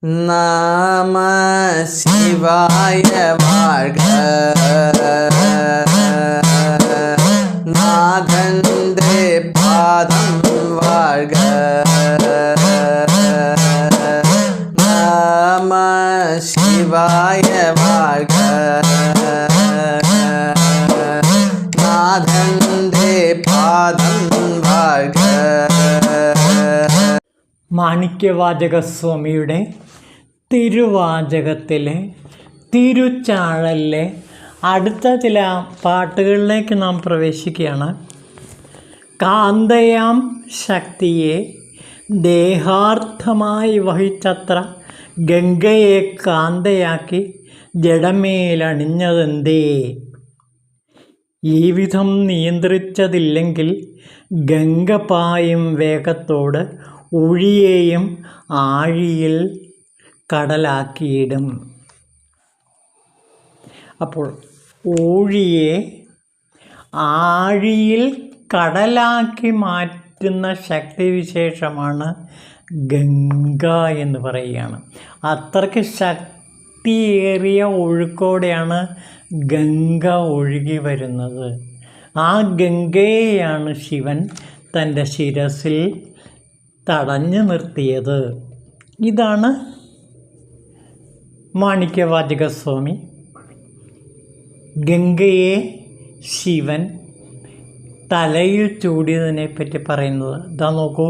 நம சிவாய வாழ்க. நாதந்தே பாதம் வாழ்க. நம சிவாய வாழ்க. നാഥന്റെ പാദം വാഴ്ക. മാണിക്യവാചകസ്വാമിയുടെ തിരുവാചകത്തിലെ തിരുച്ചാഴലിലെ അടുത്ത ചില പാട്ടുകളിലേക്ക് നാം പ്രവേശിക്കുകയാണ്. കാന്തയാം ശക്തിയെ ദേഹാർത്ഥമായി വഹിച്ചത്ര ഗംഗയെ കാന്തയാക്കി ജഡമേലണിഞ്ഞതെന്തേ? ഈ വിധം നിയന്ത്രിച്ചതില്ലെങ്കിൽ ഗംഗ പായും വേഗത്തോട് ഒഴിയെയും ആഴിയിൽ കടലാക്കിയിടും. അപ്പോൾ ഒഴിയെ ആഴിയിൽ കടലാക്കി മാറ്റുന്ന ശക്തിവിശേഷമാണ് ഗംഗ എന്ന് പറയുകയാണ്. അത്രയ്ക്ക് ശക്തിയേറിയ ഒഴുക്കോടെയാണ് ഗംഗ ഒഴുകി വരുന്നത്. ആ ഗംഗയെയാണ് ശിവൻ തൻ്റെ ശിരസിൽ തടഞ്ഞു നിർത്തിയത്. ഇതാണ് മാണിക്യവാചകസ്വാമി ഗംഗയെ ശിവൻ തലയിൽ ചൂടിയതിനെപ്പറ്റി പറയുന്നത്. ഇതാ നോക്കൂ,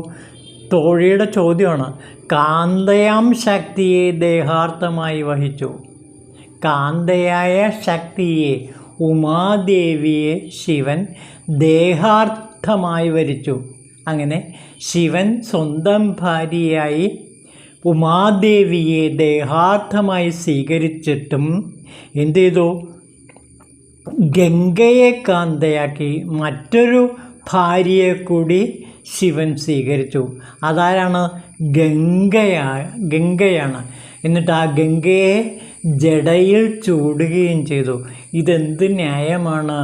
തോഴിയുടെ ചോദ്യമാണ്. കാന്തയാം ശക്തിയെ ദേഹാർത്ഥമായി വഹിച്ചു. കാന്തയായ ശക്തിയെ, ഉമാദേവിയെ ശിവൻ ദേഹാർത്ഥമായി വരിച്ചു. അങ്ങനെ ശിവൻ സ്വന്തം ഭാര്യയായി ഉമാദേവിയെ ദേഹാർത്ഥമായി സ്വീകരിച്ചിട്ടും എന്ത് ചെയ്തു? ഗംഗയെ കാന്തയാക്കി മറ്റൊരു ഭാര്യയെ കൂടി ശിവൻ സ്വീകരിച്ചു. അതാരാണ്? ഗംഗയാണ്. എന്നിട്ട് ആ ഗംഗയെ ജടയിൽ ചൂടുകയും ചെയ്തു. ഇതെന്ത് ന്യായമാണ്?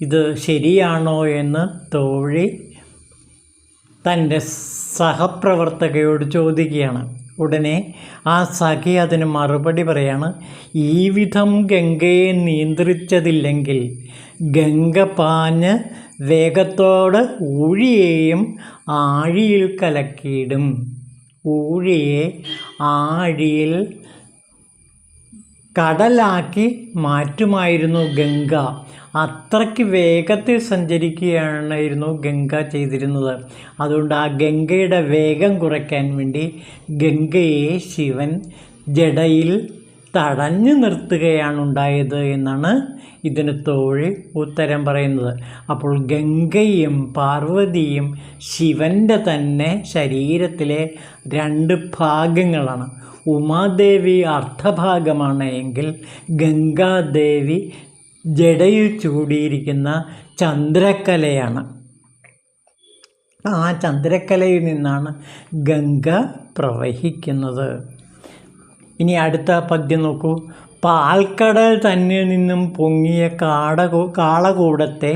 ഇത് ശരിയാണോ എന്ന് തോഴി തൻ്റെ സഹപ്രവർത്തകയോട് ചോദിക്കുകയാണ്. ഉടനെ ആ സഖി അതിന് മറുപടി പറയാണ്. ഈ വിധം ഗംഗയെ നിയന്ത്രിച്ചതില്ലെങ്കിൽ ഗംഗ പാഞ്ഞ് വേഗത്തോടെ ഊഴിയെയും ആഴിയിൽ കലക്കിയിടും. ഊഴിയെ ആഴിയിൽ കടലാക്കി മാറ്റുമായിരുന്നു ഗംഗ. അത്രയ്ക്ക് വേഗത്തിൽ സഞ്ചരിക്കുകയായിരുന്നു ഗംഗ ചെയ്തിരുന്നത്. അതുകൊണ്ട് ആ ഗംഗയുടെ വേഗം കുറയ്ക്കാൻ വേണ്ടി ഗംഗയെ ശിവൻ ജടയിൽ തടഞ്ഞു നിർത്തുകയാണ് ഉണ്ടായത് എന്നാണ് ഇതിന് തോഴി ഉത്തരം പറയുന്നത്. അപ്പോൾ ഗംഗയും പാർവതിയും ശിവൻ്റെ തന്നെ ശരീരത്തിലെ രണ്ട് ഭാഗങ്ങളാണ്. ഉമാദേവി അർദ്ധഭാഗമാണ് എങ്കിൽ ഗംഗാദേവി ജടയിൽ ചൂടിയിരിക്കുന്ന ചന്ദ്രക്കലയാണ്. ആ ചന്ദ്രക്കലയിൽ നിന്നാണ് ഗംഗ പ്രവഹിക്കുന്നത്. ഇനി അടുത്ത പദ്യം നോക്കൂ. പാൽക്കടൽ തന്നിൽ നിന്നും പൊങ്ങിയ കാളകൂടത്തെ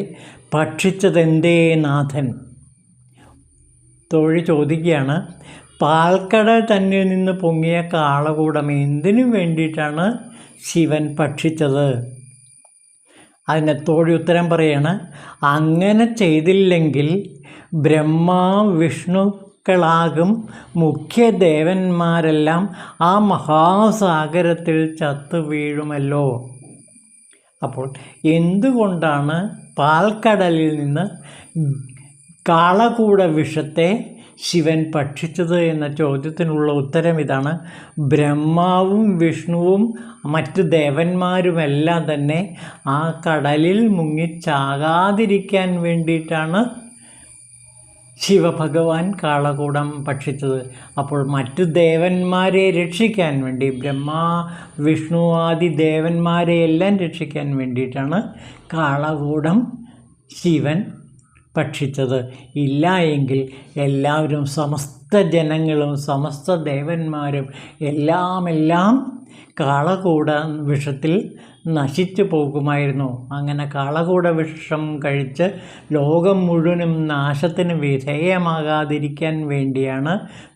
ഭക്ഷിച്ചതെന്തേ നാഥൻ? തോഴി ചോദിക്കുകയാണ്. പാൽക്കടൽ തന്നിൽ നിന്ന് പൊങ്ങിയ കാളകൂടം എന്തിനു വേണ്ടിയിട്ടാണ് ശിവൻ ഭക്ഷിച്ചത്? അതിന് തോഴി ഉത്തരം പറയാണ്. അങ്ങനെ ചെയ്തില്ലെങ്കിൽ ബ്രഹ്മാ വിഷ്ണുക്കളാകും മുഖ്യദേവന്മാരെല്ലാം ആ മഹാസാഗരത്തിൽ ചത്തു വീഴുമല്ലോ. അപ്പോൾ എന്തുകൊണ്ടാണ് പാൽക്കടലിൽ നിന്ന് കാളകൂട വിഷത്തെ ശിവൻ ഭക്ഷിച്ചത് എന്ന ചോദ്യത്തിനുള്ള ഉത്തരം ഇതാണ്. ബ്രഹ്മാവും വിഷ്ണുവും മറ്റു ദേവന്മാരുമെല്ലാം തന്നെ ആ കടലിൽ മുങ്ങിച്ചാകാതിരിക്കാൻ വേണ്ടിയിട്ടാണ് ശിവഭഗവാൻ കാളകൂടം ഭക്ഷിച്ചത്. അപ്പോൾ മറ്റു ദേവന്മാരെ രക്ഷിക്കാൻ വേണ്ടി, ബ്രഹ്മാ വിഷ്ണു ആദി ദേവന്മാരെയെല്ലാം രക്ഷിക്കാൻ വേണ്ടിയിട്ടാണ് കാളകൂടം ശിവൻ ഭക്ഷിച്ചത്. ഇല്ല എങ്കിൽ എല്ലാവരും, സമസ്ത ജനങ്ങളും സമസ്ത ദേവന്മാരും എല്ലാം കാളകൂട വിഷത്തിൽ നശിച്ചു പോകുമായിരുന്നു. അങ്ങനെ കാളകൂട വിഷം കഴിച്ച് ലോകം മുഴുവനും നാശത്തിന് വിധേയമാകാതിരിക്കാൻ വേണ്ടിയാണ്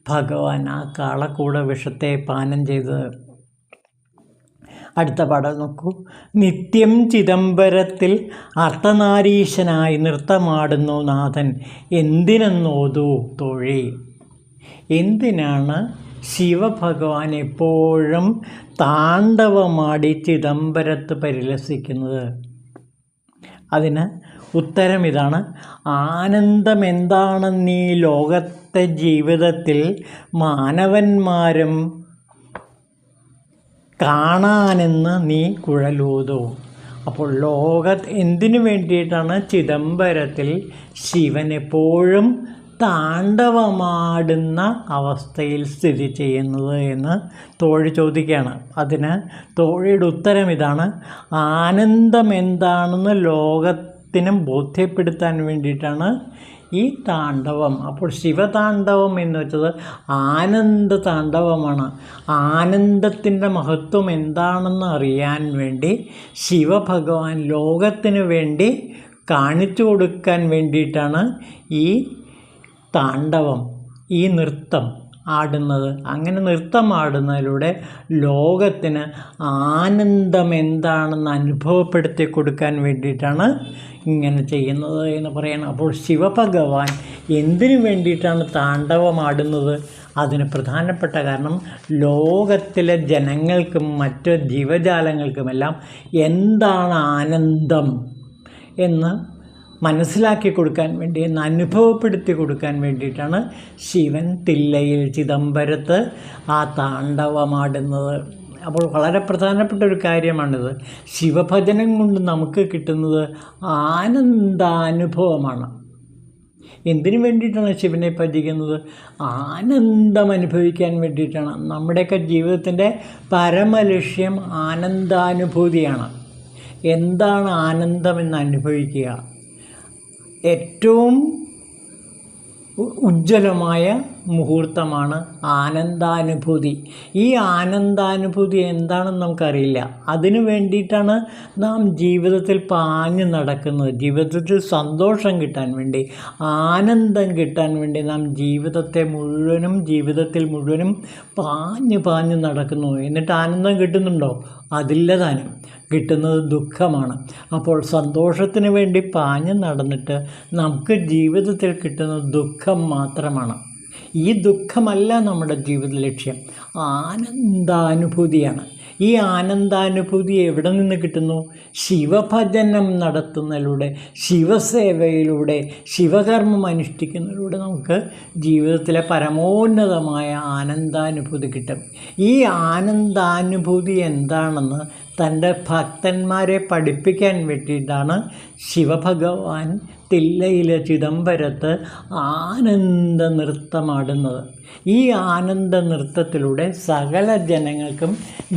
ഭഗവാൻ ആ കാളകൂട വിഷത്തെ പാനം ചെയ്തത്. അടുത്ത പാഠം നോക്കൂ. നിത്യം ചിദംബരത്തിൽ അർദ്ധനാരീശനായി നൃത്തമാടുന്നു നാഥൻ, എന്തിനെന്നോതൂ തോഴി. എന്തിനാണ് ശിവഭഗവാൻ എപ്പോഴും താണ്ഡവമാടി ചിദംബരത്ത് പരിലസിക്കുന്നത്? അതിന് ഉത്തരം ഇതാണ്. ആനന്ദം എന്താണെന്നീ ലോകത്തെ ജീവിതത്തിൽ മാനവന്മാരും കാണാനെന്ന് നീ കുഴലൂതൂ. അപ്പോൾ എന്തിനു വേണ്ടിയിട്ടാണ് ചിദംബരത്തിൽ ശിവൻ എപ്പോഴും താണ്ഡവമാടുന്ന അവസ്ഥയിൽ സ്ഥിതി ചെയ്യുന്നത് എന്ന് തോഴി ചോദിക്കുകയാണ്. അതിന് തോഴിയുടെ ഉത്തരം ഇതാണ്. ആനന്ദം എന്താണെന്ന് ലോകത്തിനും ബോധ്യപ്പെടുത്താൻ വേണ്ടിയിട്ടാണ് ഈ താണ്ഡവം. അപ്പോൾ ശിവതാണ്ഡവം എന്ന് വെച്ചത് ആനന്ദ താണ്ഡവമാണ്. ആനന്ദത്തിൻ്റെ മഹത്വം എന്താണെന്ന് അറിയാൻ വേണ്ടി ശിവഭഗവാൻ ലോകത്തിന് വേണ്ടി കാണിച്ചു കൊടുക്കാൻ വേണ്ടിയിട്ടാണ് ഈ താണ്ഡവം, ഈ നൃത്തം ആടുന്നത്. അങ്ങനെ നൃത്തം ആടുന്നതിലൂടെ ലോകത്തിന് ആനന്ദം എന്താണെന്ന് അനുഭവപ്പെടുത്തി കൊടുക്കാൻ വേണ്ടിയിട്ടാണ് ഇങ്ങനെ ചെയ്യുന്നത് എന്ന് പറയണം. അപ്പോൾ ശിവഭഗവാൻ എന്തിനു വേണ്ടിയിട്ടാണ് താണ്ഡവമാടുന്നത്? അതിന് പ്രധാനപ്പെട്ട കാരണം ലോകത്തിലെ ജനങ്ങൾക്കും മറ്റ് ജീവജാലങ്ങൾക്കുമെല്ലാം എന്താണ് ആനന്ദം എന്ന് മനസ്സിലാക്കി കൊടുക്കാൻ വേണ്ടി, എന്ന് അനുഭവപ്പെടുത്തി കൊടുക്കാൻ വേണ്ടിയിട്ടാണ് ശിവൻ തില്ലയിൽ ചിദംബരത്ത് ആ താണ്ഡവമാടുന്നത്. അപ്പോൾ വളരെ പ്രധാനപ്പെട്ട ഒരു കാര്യമാണിത്. ശിവഭജനം കൊണ്ട് നമുക്ക് കിട്ടുന്നത് ആനന്ദാനുഭവമാണ്. എന്തിനു വേണ്ടിയിട്ടാണ് ശിവനെ ഭജിക്കുന്നത്? ആനന്ദം അനുഭവിക്കാൻ വേണ്ടിയിട്ടാണ്. നമ്മുടെയൊക്കെ ജീവിതത്തിൻ്റെ പരമലക്ഷ്യം ആനന്ദാനുഭൂതിയാണ്. എന്താണ് ആനന്ദമെന്ന് അനുഭവിക്കുക? ഏറ്റവും ഉജ്ജ്വലമായ മുഹൂർത്തമാണ് ആനന്ദാനുഭൂതി. ഈ ആനന്ദാനുഭൂതി എന്താണെന്ന് നമുക്കറിയില്ല. അതിനു വേണ്ടിയിട്ടാണ് നാം ജീവിതത്തിൽ പാഞ്ഞു നടക്കുന്നത്. ജീവിതത്തിൽ സന്തോഷം കിട്ടാൻ വേണ്ടി, ആനന്ദം കിട്ടാൻ വേണ്ടി നാം ജീവിതത്തിൽ മുഴുവനും പാഞ്ഞു നടക്കുന്നു. എന്നിട്ട് ആനന്ദം കിട്ടുന്നുണ്ടോ? അതില്ല താനും. കിട്ടുന്നത് ദുഃഖമാണ്. അപ്പോൾ സന്തോഷത്തിന് വേണ്ടി പാഞ്ഞു നടന്നിട്ട് നമുക്ക് ജീവിതത്തിൽ കിട്ടുന്നത് ദുഃഖം മാത്രമാണ്. ഈ ദുഃഖമല്ല നമ്മുടെ ജീവിത ലക്ഷ്യം, ആനന്ദാനുഭൂതിയാണ്. ഈ ആനന്ദാനുഭൂതി എവിടെ നിന്ന് കിട്ടുന്നു? ശിവഭജനം നടത്തുന്നതിലൂടെ, ശിവസേവയിലൂടെ, ശിവകർമ്മം അനുഷ്ഠിക്കുന്നതിലൂടെ നമുക്ക് ജീവിതത്തിലെ പരമോന്നതമായ ആനന്ദാനുഭൂതി കിട്ടും. ഈ ആനന്ദാനുഭൂതി എന്താണെന്ന് തൻ്റെ ഭക്തന്മാരെ പഠിപ്പിക്കാൻ വേണ്ടിയിട്ടാണ് ശിവഭഗവാൻ തില്ലയിലെ ചിദംബരത്ത് ആനന്ദ നൃത്തമാടുന്നത്. ഈ ആനന്ദ നൃത്തത്തിലൂടെ സകല ജനങ്ങൾക്കും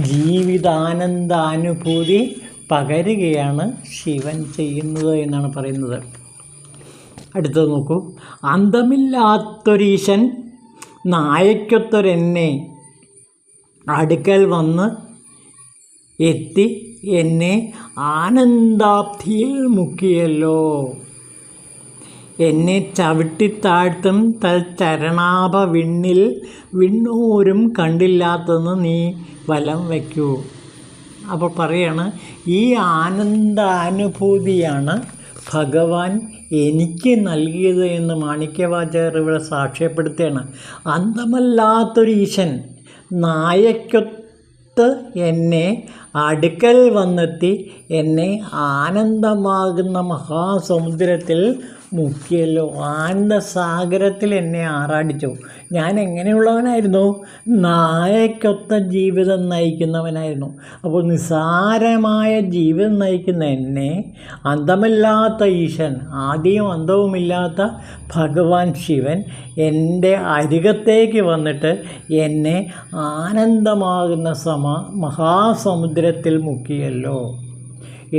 ജീവിതാനന്ദാനുഭൂതി പകരുകയാണ് ശിവൻ ചെയ്യുന്നത് എന്നാണ് പറയുന്നത്. അടുത്തത് നോക്കൂ. അന്തമില്ലാത്തൊരീശൻ നായക്കൊത്തൊരെന്നെ അടുക്കൽ വന്ന് എത്തി എന്നെ ആനന്ദാബ്ധിയിൽ മുക്കിയല്ലോ. എന്നെ ചവിട്ടിത്താഴ്ത്തും തൽച്ചരണാഭ വിണ്ണിൽ വിണ്ണോരും കണ്ടില്ലാത്തെന്ന് നീ വലം വയ്ക്കൂ. അപ്പോൾ പറയാണ്, ഈ ആനന്ദാനുഭൂതിയാണ് ഭഗവാൻ എനിക്ക് നൽകിയത് എന്ന് മാണിക്യവാചകർ ഇവിടെ സാക്ഷ്യപ്പെടുത്തുകയാണ്. അന്തമല്ലാത്തൊരു ഈശൻ നായക്കൊത്ത് എന്നെ അടുക്കൽ വന്നെത്തി എന്നെ ആനന്ദമാകുന്ന മഹാസമുദ്രത്തിൽ മുക്കിയല്ലോ. ആനന്ദസാഗരത്തിൽ എന്നെ ആറാടിച്ചു. ഞാൻ എങ്ങനെയുള്ളവനായിരുന്നു? നായക്കൊത്ത ജീവിതം നയിക്കുന്നവനായിരുന്നു. അപ്പോൾ നിസ്സാരമായ ജീവിതം നയിക്കുന്ന എന്നെ അന്തമില്ലാത്ത ഈശൻ, ആദിയും അന്തവുമില്ലാത്ത ഭഗവാൻ ശിവൻ എൻ്റെ അരികത്തേക്ക് വന്നിട്ട് എന്നെ ആനന്ദമാകുന്ന മഹാസമുദ്രത്തിൽ മുക്കിയല്ലോ.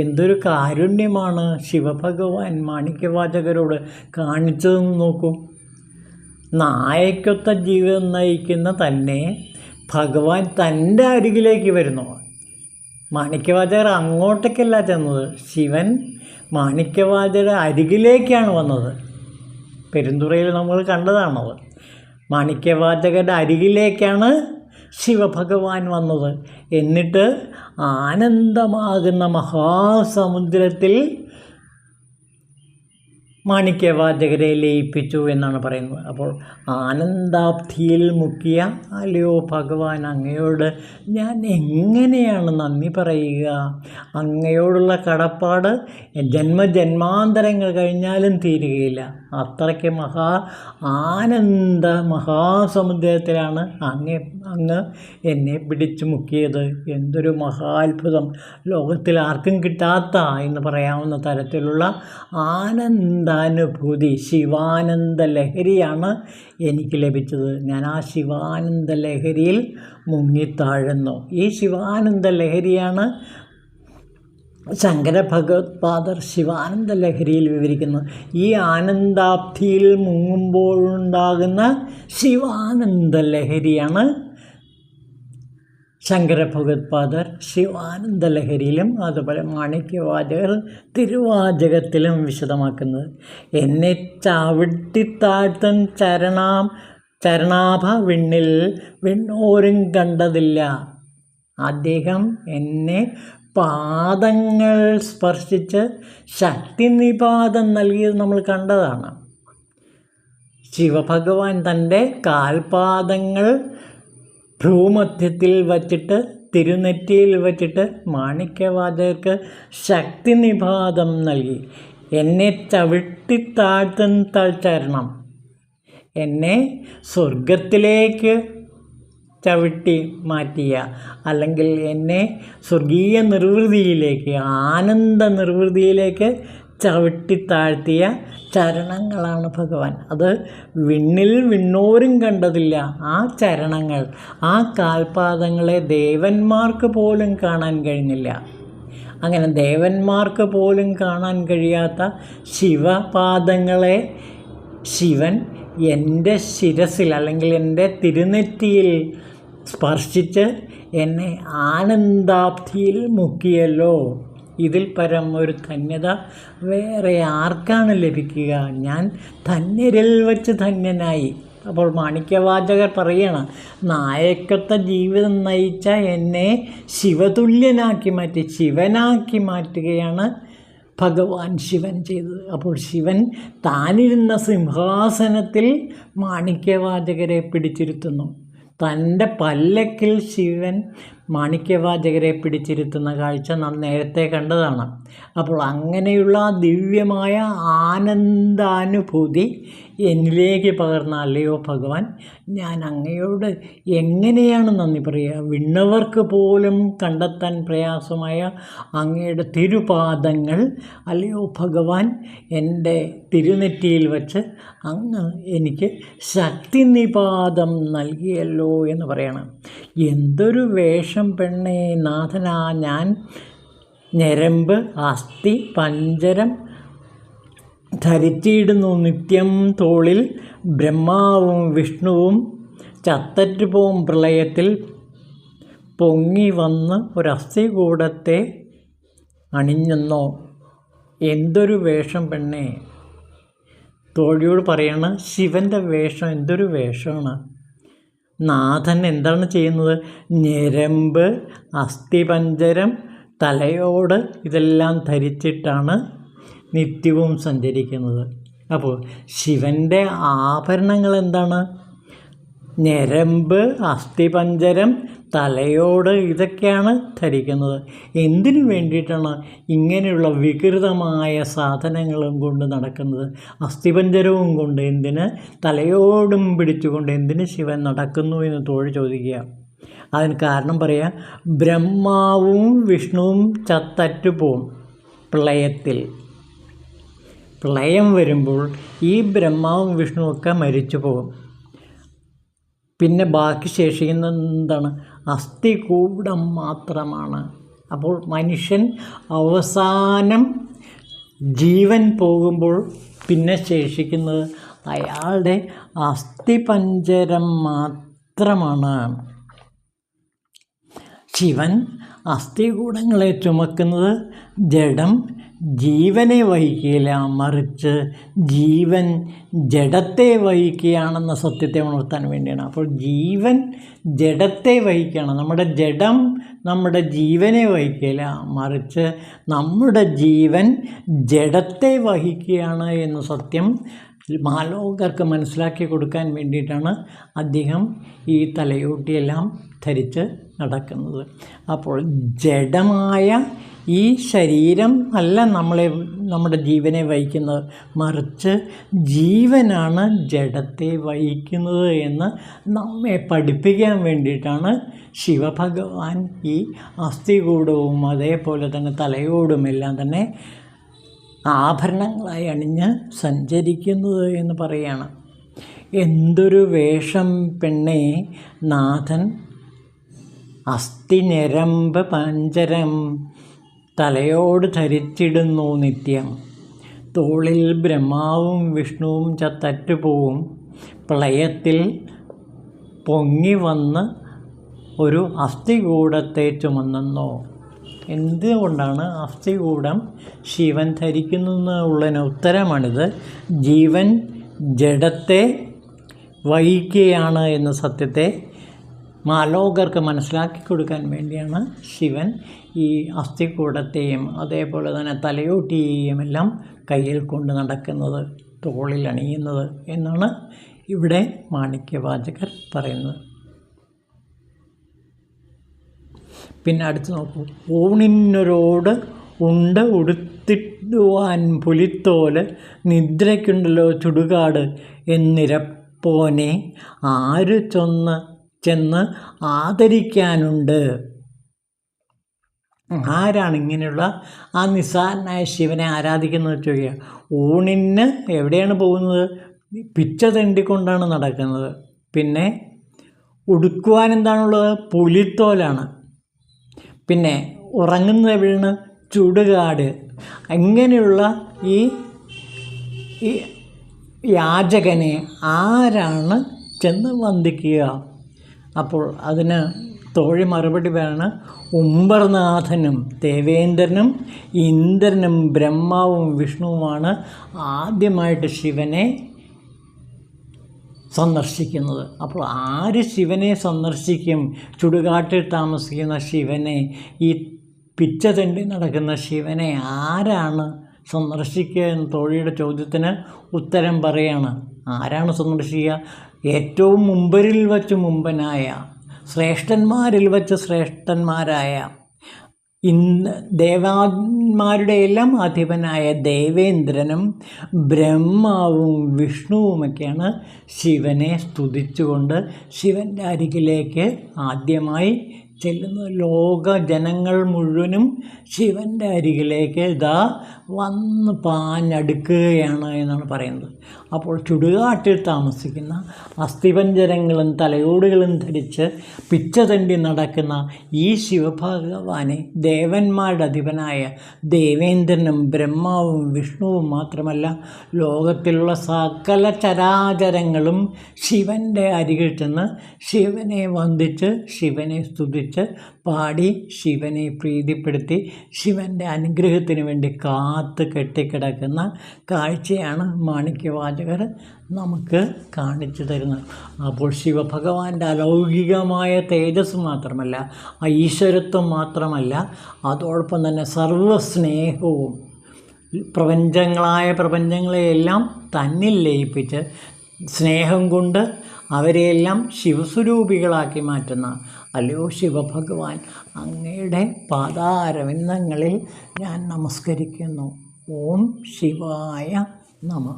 എന്തൊരു കാരുണ്യമാണ് ശിവഭഗവാൻ മാണിക്യവാചകരോട് കാണിച്ചതെന്ന് നോക്കൂ. നായക്കൊത്ത ജീവിതം നയിക്കുന്ന തന്നെ ഭഗവാൻ തൻ്റെ അരികിലേക്ക് വരുന്നു. മാണിക്യവാചകർ അങ്ങോട്ടേക്കല്ല ചെന്നത്, ശിവൻ മാണിക്യവാചകരുടെ അരികിലേക്കാണ് വന്നത്. പെരുന്തുറയിൽ നമ്മൾ കണ്ടതാണത്. മാണിക്യവാചകരുടെ അരികിലേക്കാണ് ശിവഭഗവാൻ വന്നത്. എന്നിട്ട് ആനന്ദമാകുന്ന മഹാസമുദ്രത്തിൽ മാണിക്യവാചകരെ ലയിപ്പിച്ചു എന്നാണ് പറയുന്നത്. അപ്പോൾ ആനന്ദാബ്ധിയിൽ മുക്കിയ അല്ലയോ ഭഗവാൻ, അങ്ങയോട് ഞാൻ എങ്ങനെയാണ് നന്ദി പറയുക? അങ്ങയോടുള്ള കടപ്പാട് ജന്മജന്മാന്തരങ്ങൾ കഴിഞ്ഞാലും തീരുകയില്ല. അത്രയ്ക്ക് ആനന്ദ മഹാസമുദ്രത്തിലാണ് അങ്ങ് എന്നെ പിടിച്ചു മുക്കിയത്. എന്തൊരു മഹാത്ഭുതം! ലോകത്തിൽ ആർക്കും കിട്ടാത്ത എന്ന് പറയാവുന്ന തരത്തിലുള്ള ആനന്ദാനുഭൂതി, ശിവാനന്ദ ലഹരിയാണ് എനിക്ക് ലഭിച്ചത്. ഞാൻ ആ ശിവാനന്ദ ലഹരിയിൽ മുങ്ങിത്താഴുന്നു. ഈ ശിവാനന്ദ ലഹരിയാണ് ശങ്കര ഭഗവത്പാദർ ശിവാനന്ദ ലഹരിയിൽ വിവരിക്കുന്നത്. ഈ ആനന്ദാബ്ധിയിൽ മുങ്ങുമ്പോഴുണ്ടാകുന്ന ശിവാനന്ദ ലഹരിയാണ് ശങ്കര ഭഗവത്പാദർ ശിവാനന്ദ ലഹരിയിലും അതുപോലെ മാണിക്യവാചകർ തിരുവാചകത്തിലും വിശദമാക്കുന്നത്. എന്നെ ചവിട്ടിത്താഴ്ത്തൻ ചരണാഭ വിണ്ണിൽ വിണ്ണോരും കണ്ടതില്ല. അദ്ദേഹം എന്നെ പാദങ്ങൾ സ്പർശിച്ച് ശക്തിനിപാതം നൽകിയത് നമ്മൾ കണ്ടതാണ്. ശിവഭഗവാൻ തൻ്റെ കാൽപാദങ്ങൾ ഭ്രൂമധ്യത്തിൽ വച്ചിട്ട്, തിരുനെറ്റിയിൽ വച്ചിട്ട് മാണിക്യവാചകർക്ക് ശക്തിനിപാതം നൽകി. എന്നെ ചവിട്ടിത്താഴ്ത്തും തൽച്ചരണം, എന്നെ സ്വർഗത്തിലേക്ക് ചവിട്ടി മാറ്റിയ, അല്ലെങ്കിൽ എന്നെ സ്വർഗീയ നിർവൃതിയിലേക്ക്, ആനന്ദ നിർവൃതിയിലേക്ക് ചവിട്ടിത്താഴ്ത്തിയ ചരണങ്ങളാണ് ഭഗവാൻ. അത് വിണ്ണിൽ വിണ്ണോരും കണ്ടതില്ല. ആ ചരണങ്ങൾ, ആ കാൽപാദങ്ങളെ ദേവന്മാർക്ക് പോലും കാണാൻ കഴിഞ്ഞില്ല. അങ്ങനെ ദേവന്മാർക്ക് പോലും കാണാൻ കഴിയാത്ത ശിവപാദങ്ങളെ ശിവൻ എൻ്റെ ശിരസിൽ അല്ലെങ്കിൽ എൻ്റെ തിരുനെറ്റിയിൽ സ്പർശിച്ച് എന്നെ ആനന്ദാബ്ധിയിൽ മുക്കിയല്ലോ. ഇതിൽ പരം ഒരു ധന്യത വേറെ ആർക്കാണ് ലഭിക്കുക? ഞാൻ ധന്യരിൽ വച്ച് ധന്യനായി. അപ്പോൾ മാണിക്യവാചകർ പറയണം, നായക്കൊത്ത ജീവിതം നയിച്ച എന്നെ ശിവതുല്യനാക്കി മാറ്റി, ശിവനാക്കി മാറ്റുകയാണ് ഭഗവാൻ ശിവൻ ചെയ്തത്. അപ്പോൾ ശിവൻ താനിരുന്ന സിംഹാസനത്തിൽ മാണിക്യവാചകരെ പിടിച്ചിരുത്തുന്നു. തൻ്റെ പല്ലക്കിൽ ശിവൻ മാണിക്യവാചകരെ പിടിച്ചിരുത്തുന്ന കാഴ്ച നാം നേരത്തെ കണ്ടതാണ്. അപ്പോൾ അങ്ങനെയുള്ള ദിവ്യമായ ആനന്ദാനുഭൂതി എന്നിലേക്ക് പകർന്ന അല്ലയോ ഭഗവാൻ, ഞാൻ അങ്ങയോട് എങ്ങനെയാണ് നന്ദി പറയുക? വിണ്ണവർക്ക് പോലും കണ്ടെത്താൻ പ്രയാസമായ അങ്ങയുടെ തിരുപാദങ്ങൾ അല്ലയോ ഭഗവാൻ എൻ്റെ തിരുനെറ്റിയിൽ വച്ച് അങ്ങ് എനിക്ക് ശക്തിനിപാതം നൽകിയല്ലോ എന്ന് പറയണം. എന്തൊരു വേഷം പെണ്ണേ നാഥനാ ഞാൻ, ഞരമ്പ് അസ്ഥി പഞ്ചരം ധരിച്ചിടുന്നു നിത്യം തോളിൽ, ബ്രഹ്മാവും വിഷ്ണുവും ചത്തറ്റുപോവും പ്രളയത്തിൽ പൊങ്ങി വന്ന് ഒരസ്ഥികൂടത്തെ അണിഞ്ഞെന്നോ. എന്തൊരു വേഷം പെണ്ണേ! തോഴിയോട് പറയണം, ശിവൻ്റെ വേഷം എന്തൊരു വേഷമാണ്. നാഥൻ എന്താണ് ചെയ്യുന്നത്? ഞരമ്പ് അസ്ഥിപഞ്ചരം തലയോട് ഇതെല്ലാം ധരിച്ചിട്ടാണ് നിത്യവും സഞ്ചരിക്കുന്നത്. അപ്പോൾ ശിവൻ്റെ ആഭരണങ്ങൾ എന്താണ്? ഞരമ്പ് അസ്ഥിപഞ്ചരം തലയോട് ഇതൊക്കെയാണ് ധരിക്കുന്നത്. എന്തിനു വേണ്ടിയിട്ടാണ് ഇങ്ങനെയുള്ള വികൃതമായ സാധനങ്ങളും കൊണ്ട് നടക്കുന്നത്? അസ്ഥിപഞ്ചരവും കൊണ്ട് എന്തിന്, തലയോടും പിടിച്ചുകൊണ്ട് എന്തിന് ശിവൻ നടക്കുന്നു എന്ന് തോഴി ചോദിക്കുക. അതിന് കാരണം പറയാം, ബ്രഹ്മാവും വിഷ്ണുവും ചത്തറ്റുപോകും പ്രളയത്തിൽ. പ്രളയം വരുമ്പോൾ ഈ ബ്രഹ്മാവും വിഷ്ണുവൊക്കെ മരിച്ചു പോകും. പിന്നെ ബാക്കി ശേഷിക്കുന്ന എന്താണ്? അസ്ഥികൂടം മാത്രമാണ്. അപ്പോൾ മനുഷ്യൻ അവസാനം ജീവൻ പോകുമ്പോൾ പിന്നെ ശേഷിക്കുന്നത് അയാളുടെ അസ്ഥിപഞ്ജരം മാത്രമാണ്. ശിവൻ അസ്ഥികൂടങ്ങളെ ചുമക്കുന്നത് ജഡം ജീവനെ വഹിക്കുകയില്ല, മറിച്ച് ജീവൻ ജഡത്തെ വഹിക്കുകയാണെന്ന സത്യത്തെ ഉണർത്താൻ വേണ്ടിയാണ്. അപ്പോൾ ജീവൻ ജഡത്തെ വഹിക്കുകയാണ്. നമ്മുടെ ജഡം നമ്മുടെ ജീവനെ വഹിക്കുകയില്ല, മറിച്ച് നമ്മുടെ ജീവൻ ജഡത്തെ വഹിക്കുകയാണ് എന്ന സത്യം മാലോകർക്ക് മനസ്സിലാക്കി കൊടുക്കാൻ വേണ്ടിയിട്ടാണ് അദ്ദേഹം ഈ തലയോട്ടിയെല്ലാം ധരിച്ച് നടക്കുന്നത്. അപ്പോൾ ജഡമായ ഈ ശരീരം അല്ല നമ്മുടെ ജീവനെ വഹിക്കുന്നത്, മറിച്ച് ജീവനാണ് ജഡത്തെ വഹിക്കുന്നത് എന്ന് നമ്മെ പഠിപ്പിക്കാൻ വേണ്ടിയിട്ടാണ് ശിവഭഗവാൻ ഈ അസ്ഥികൂടവും അതേപോലെ തന്നെ തലയോടുമെല്ലാം തന്നെ ആഭരണങ്ങളായി അണിഞ്ഞ് സഞ്ചരിക്കുന്നത് എന്ന് പറയുകയാണ്. എന്തൊരു വേഷം പെണ്ണേ നാഥൻ അസ്ഥി ഞരമ്പ് പഞ്ചരം തലയോട് ധരിച്ചിടുന്നു നിത്യം. തോളിൽ ബ്രഹ്മാവും വിഷ്ണുവും ചത്തറ്റുപോവും, പ്രളയത്തിൽ പൊങ്ങി വന്ന് ഒരു അസ്ഥികൂടത്തെ ചുമന്നുന്നു. എന്തുകൊണ്ടാണ് അസ്ഥികൂടം ശിവൻ ധരിക്കുന്നതിനുള്ളതിന് ഉത്തരമാണിത്. ജീവൻ ജഡത്തെ വഹിക്കുകയാണ് എന്ന സത്യത്തെ മാലോകർക്ക് മനസ്സിലാക്കി കൊടുക്കാൻ വേണ്ടിയാണ് ശിവൻ ഈ അസ്ഥികൂടത്തെയും അതേപോലെ തന്നെ തലയോട്ടിയെയും എല്ലാം കയ്യിൽ കൊണ്ട് നടക്കുന്നത്, തോളിൽ അണിയുന്നത് എന്നാണ് ഇവിടെ മാണിക്യവാചകർ പറയുന്നത്. പിന്നെ അടുത്ത് നോക്കൂ. ഊണിനൊരോട് ഉണ്ട ഉടുത്തിടുവാൻ പുലിത്തോല്, നിദ്രയ്ക്കുണ്ടല്ലോ ചുടുകാട് എന്നിരപ്പോനെ ആര് ചെന്ന് ആദരിക്കാനുണ്ട്. ആരാണ് ഇങ്ങനെയുള്ള ആ നിസ്സാരനായ ശിവനെ ആരാധിക്കുന്നത് ചോദിക്കുക. ഊണിന് എവിടെയാണ് പോകുന്നത്? പിച്ച തെണ്ടിക്കൊണ്ടാണ് നടക്കുന്നത്. പിന്നെ ഉടുക്കുവാൻ എന്താണുള്ളത്? പുലിത്തോലാണ്. പിന്നെ ഉറങ്ങുന്നത് എവിടെയാണ്? ചുടുകാട്. ഇങ്ങനെയുള്ള ഈ യാചകനെ ആരാണ് ചെന്ന് വന്ദിക്കുക? അപ്പോൾ അതിന് തോഴി മറുപടി പറയാണ്, ഉംബർനാഥനും ദേവേന്ദ്രനും ഇന്ദ്രനും ബ്രഹ്മാവും വിഷ്ണുവുമാണ് ആദ്യമായിട്ട് ശിവനെ സന്ദർശിക്കുന്നത്. അപ്പോൾ ആര് ശിവനെ സന്ദർശിക്കും? ചുടുകാട്ടിൽ താമസിക്കുന്ന ശിവനെ, ഈ പിച്ച തെണ്ടി നടക്കുന്ന ശിവനെ ആരാണ് സന്ദർശിക്കുക എന്ന തോഴിയുടെ ചോദ്യത്തിന് ഉത്തരം പറയാണ്. ആരാണ് സന്ദർശിക്കുക? ഏറ്റവും മുമ്പരിൽ വച്ച് മുമ്പനായ, ശ്രേഷ്ഠന്മാരിൽ വച്ച് ശ്രേഷ്ഠന്മാരായ, ദേവന്മാരുടെ എല്ലാം അധിപനായ ദേവേന്ദ്രനും ബ്രഹ്മാവും വിഷ്ണുവുമൊക്കെയാണ് ശിവനെ സ്തുതിച്ചുകൊണ്ട് ശിവൻ്റെ അരികിലേക്ക് ആദ്യമായി ചെല്ലുന്നത്. ലോക ജനങ്ങൾ മുഴുവനും ശിവൻ്റെ അരികിലേക്ക് ഇതാ വന്ന് പാഞ്ഞടുക്കുകയാണ് എന്നാണ് പറയുന്നത്. അപ്പോൾ ചുടുകാട്ടിൽ താമസിക്കുന്ന അസ്ഥിപഞ്ജരങ്ങളും തലയോടുകളും ധരിച്ച് പിച്ച തണ്ടി നടക്കുന്ന ഈ ശിവഭഗവാനെ ദേവന്മാരുടെ അധിപനായ ദേവേന്ദ്രനും ബ്രഹ്മാവും വിഷ്ണുവും മാത്രമല്ല ലോകത്തിലുള്ള സകല ചരാചരങ്ങളും ശിവൻ്റെ അരികിൽ ചെന്ന് ശിവനെ വന്ദിച്ച് ശിവനെ സ്തുതിച്ച് പാടി ശിവനെ പ്രീതിപ്പെടുത്തി ശിവൻ്റെ അനുഗ്രഹത്തിന് വേണ്ടി കാത്ത് കെട്ടിക്കിടക്കുന്ന കാഴ്ചയാണ് മാണിക്യവാചകർ നമുക്ക് കാണിച്ചു തരുന്നത്. അപ്പോൾ ശിവഭഗവാന്റെ അലൗകികമായ തേജസ് മാത്രമല്ല, ഈശ്വരത്വം മാത്രമല്ല, അതോടൊപ്പം തന്നെ സർവ്വസ്നേഹവും പ്രപഞ്ചങ്ങളെയെല്ലാം തന്നിൽ ലയിപ്പിച്ച് സ്നേഹം കൊണ്ട് അവരെയെല്ലാം ശിവസ്വരൂപികളാക്കി മാറ്റുന്ന അല്ലയോ ശിവഭഗവാൻ, അങ്ങയുടെ പാദാരവിന്ദങ്ങളിൽ ഞാൻ നമസ്കരിക്കുന്നു. ഓം ശിവായ നമഃ.